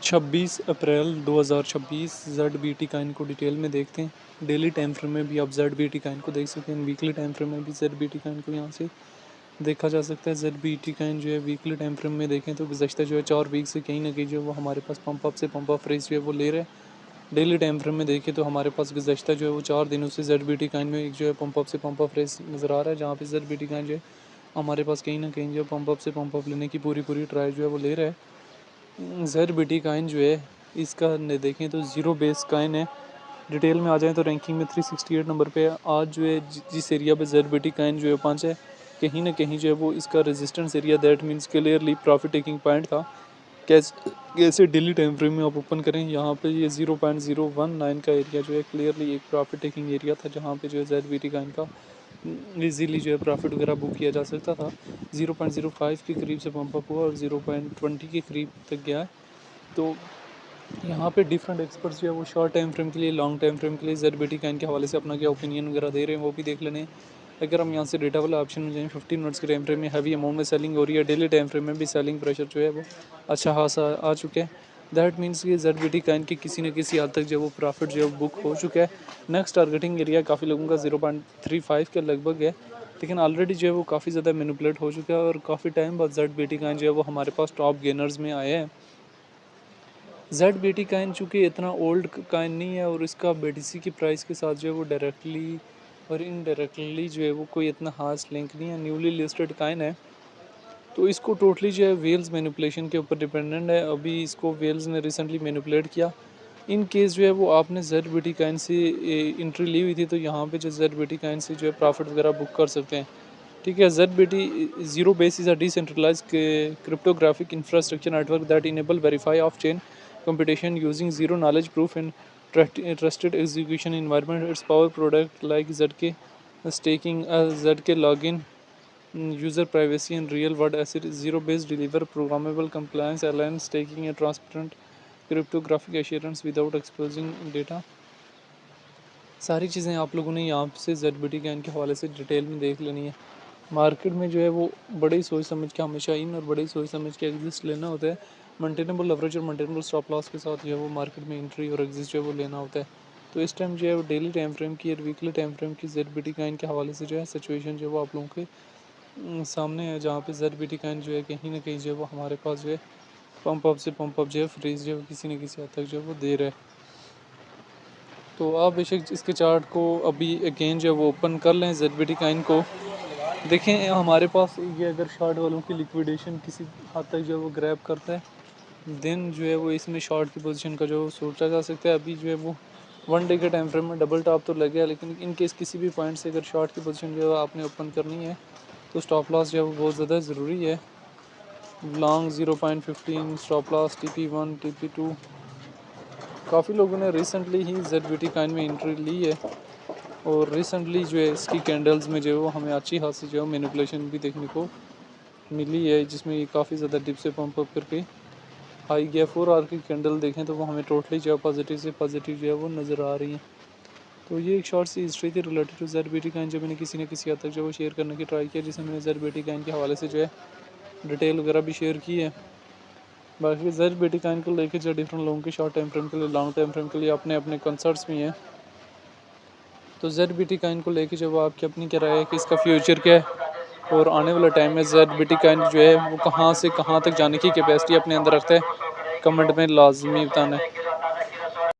26 अप्रैल 2026 Z B T Kine को detail में देखते हैं। डेली टाइम फ्रेम में भी आप जेड बी टी काइन को देख सकते हैं, वीकली टाइम फ्रेम में भी जेड बी टी काइन को यहाँ से देखा जा सकता है। जेड बी टी काइन जो है वीकली टाइम फ्रेम में देखें तो गुज़श्ता जो है 4 वीक से कहीं ना कहीं जो है वो हमारे पास पंप अप से पंप अप रेस जो है वो ले रहे हैं। डेली टाइम फ्रेम में देखें तो हमारे पास गुज़श्ता जो है वो 4 दिनों से जेड बी टी काइन में एक जो है पंप अप से पंप अप रेस नज़र आ रहा है, जहाँ पे जेड बी टी काइन जो है हमारे पास कहीं ना कहीं जो है पंप अप से पंप अप लेने की पूरी ट्राई जो है वो ले रहा है। जेड बी टी काइन जो है इसका देखें तो ज़ीरो बेस काइन है। डिटेल में आ जाए तो रैंकिंग में 368 नंबर पे है। आज जो है जिस एरिया पे जेड बी टी काइन जो है 5 है, कहीं ना कहीं जो है वो इसका resistance area that means clearly profit taking point था। कैसे डेली टाइम फ्रेम में आप ओपन करें, यहाँ पे ये 0.019 का एरिया जो है क्लियरली एक प्रॉफिट टेकिंग एरिया था, जहाँ पे जो है जेड बी टी काइन का इजीली जो है प्रॉफिट वगैरह बुक किया जा सकता था। 0.05 के करीब से पंप अप हुआ और 0.20 के करीब तक गया है। तो यहाँ पे डिफरेंट एक्सपर्ट्स जो है वो शॉर्ट टाइम फ्रेम के लिए, लॉन्ग टाइम फ्रेम के लिए जेड बी टी काइन के हवाले से अपना क्या ओपिनियन वगैरह दे रहे हैं वो भी देख लेने। अगर हम यहाँ से डेटा वाला ऑप्शन में जाएँ, 15 मिनट्स के टाइम फ्रेम में हैवी अमाउंट में सेलिंग हो रही है। डेली टाइम फ्रेम में भी सेलिंग प्रेशर जो है वो अच्छा खासा आ चुका है। दैट मीन्स कि जेड बी टी काइन की किसी न किसी हद तक जो वो प्रॉफिट जो है बुक हो चुका है। नेक्स्ट टारगेटिंग एरिया काफ़ी लोगों का 0.35 के लगभग है, लेकिन ऑलरेडी जो है वो काफ़ी ज़्यादा मैनिपुलेट हो चुका है और काफ़ी टाइम बाद जेड बी टी काइन जो है वो हमारे पास टॉप गेनर्स में आए हैं। जेड बी टी काइन चूँकि इतना ओल्ड काइन नहीं है और इसका BTC की प्राइस के साथ जो है वो डायरेक्टली और इनडायरेक्टली जो है वो कोई इतना खास लिंक नहीं है, न्यूली लिस्टेड काइन है। तो इसको टोटली जो है वेल्स मैनिपुलेशन के ऊपर डिपेंडेंट है। अभी इसको वेल्स ने रिसेंटली मैनिपुलेट किया। इन केस जो है वो आपने जेड बी टी काइन से एंट्री ली हुई थी तो यहाँ पे जो जेड बी टी काइन से जो है प्रॉफिट वगैरह बुक कर सकते हैं। ठीक है, Z B T zero base is a decentralize cryptographic infrastructure network that enable verify of chain computation using zero knowledge proof and trusted execution environment. Its power product like ZK staking, ZK login, user privacy and real world asset, zero based deliver programmable compliance, align staking and transparent cryptographic assurance without exposing data। सारी चीज़ें आप लोगों ने यहाँ से Z B T Kine के हवाले से डिटेल में देख लेनी है। मार्केट में जो है वो बड़े ही सोच समझ के हमेशा इन और बड़े ही सोच समझ के एग्जिस्ट लेना होता है। मेंटेनेबल लेवरेज और मेंटेनेबल स्टॉप लॉस के साथ जो है वो मार्केट में एंट्री और एग्जिस्ट जो है वो लेना होता है। तो इस टाइम जो है वो डेली टाइम फ्रेम की और वीकली टाइम फ्रेम की जेड बी टी काइन के हवाले से जो है सिचुएशन जो है वो आप लोगों के सामने है, जहाँ पे जेड बी टी काइन जो है कहीं ना कहीं जो है वो हमारे पास जो है पंप अप से पंप अप जो है फ्रीज जो है किसी न किसी हद तक जो है वो दे रहा है। तो आप बेशक इसके चार्ट को अभी अगेन जो है वो ओपन कर लें, जेड बी टी काइन को देखें। हमारे पास ये अगर शॉर्ट वालों की लिक्विडेशन किसी हद तक जो है वो ग्रैब करता है, देन जो है वो इसमें शॉर्ट की पोजीशन का जो सोचा जा सकता है। अभी जो है वो 1 डे के टाइम फ्रेम में डबल टॉप तो लगे है, लेकिन इन केस किसी भी पॉइंट से अगर शॉर्ट की पोजीशन जो है आपने ओपन करनी है तो स्टॉप लॉस जो है वो बहुत ज़्यादा ज़रूरी है। Long 0.15 stop loss, TP1 TP2। काफ़ी लोगों ने रिसेंटली ही जेड बी टी काइन में एंट्री ली है और रिसेंटली जो है इसकी कैंडल्स में जो है वो हमें अच्छी खासी जो है मैनिपुलेशन भी देखने को मिली है, जिसमें ये काफ़ी ज़्यादा डिप से पंप अप करके हाई गया। 4 आवर की कैंडल देखें तो वो हमें टोटली जो है पॉजिटिव से पॉजिटिव जो है वो नज़र आ रही है। तो ये एक शॉर्ट सी हिस्ट्री थी related to Z B T coin, जो मैंने किसी न किसी हद तक जो वो शेयर करने की ट्राई किया, जिसमें मैंने जेड बी टी काइन के हवाले से जो है डिटेल वगैरह भी शेयर की है। बाकी जेड बी टी काइन को लेकर जो डिफरेंट लोगों के शॉर्ट टाइम फ्रेम के लिए, लॉन्ग टाइम फ्रेम के लिए अपने अपने कंसर्ट्स भी हैं। तो जेड बी टी काइन को लेके जब आपकी अपनी क्या राय है कि इसका फ्यूचर क्या है और आने वाला टाइम में जेड बी टी काइन जो है वो कहाँ से कहाँ तक जाने की कैपेसिटी अपने अंदर रखता है, कमेंट में लाजमी बताना है।